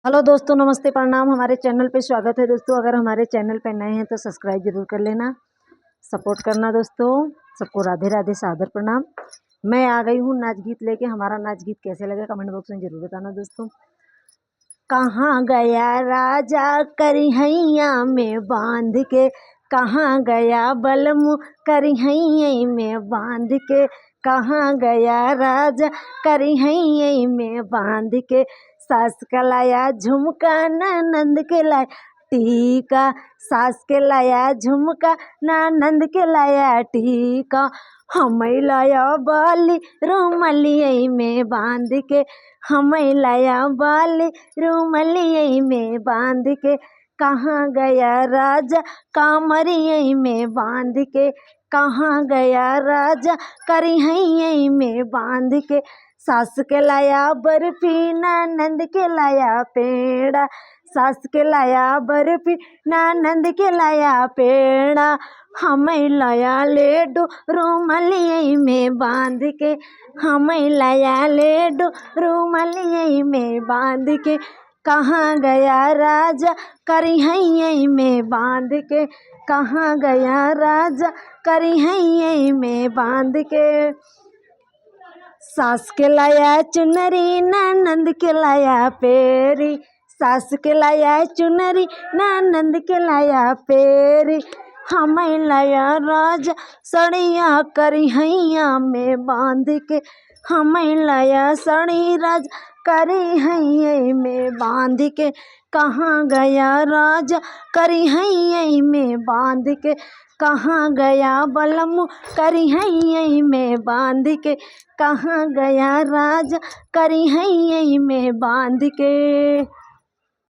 Hello दोस्तों, नमस्ते, प्रणाम। हमारे चैनल पे स्वागत है दोस्तों। अगर हमारे चैनल पे नए हैं तो सब्सक्राइब जरूर कर लेना, सपोर्ट करना दोस्तों। सबको राधे राधे, सादर प्रणाम। मैं आ गई हूँ नाच गीत लेके। हमारा नाच गीत कैसे लगे कमेंट बॉक्स में जरूर बताना दोस्तों। कहाँ गया राजा करिहैया में बांध के, कहाँ गया बलमु करिहैया में बांध के, कहाँ गया राजा करिहैया में बांध के। सास के लाया झुमका ननंद के लाया टीका, सास के लाया झुमका ननंद के लाया टीका। हमें लाया बाली रुमलिये में बांध के, हमें लाया बाली रुमलिये में बांध के। कहाँ गया राजा कामरिये में बांध के, कहाँ गया राजा करिहैया में बांध के। सास के लाया बर्फी ननंद के लाया पेड़ा, सास के लाया बर्फी ननंद के लाया पेड़ा। हमें लाया लेडू रुमलिये में बांध के, हमें लाया लेडू रुमलिये में बांध के। कहाँ गया राजा करिहैया में बांध के, कहाँ गया राजा करिहैया में बांध के। सास के लाया चुनरी ननंद के लाया पेरी, सास के लाया चुनरी ननंद के लाया पेरी। हमें लाया राजा सड़िया करिहैया में बांध के, हमें लाया सड़ी राजा करिहैया में बांध के। कहाँ गया राजा करिहैया में बांध के, कहाँ गया बलमु करिहैया में बांध के, कहाँ गया राजा करिहैया में बांध के।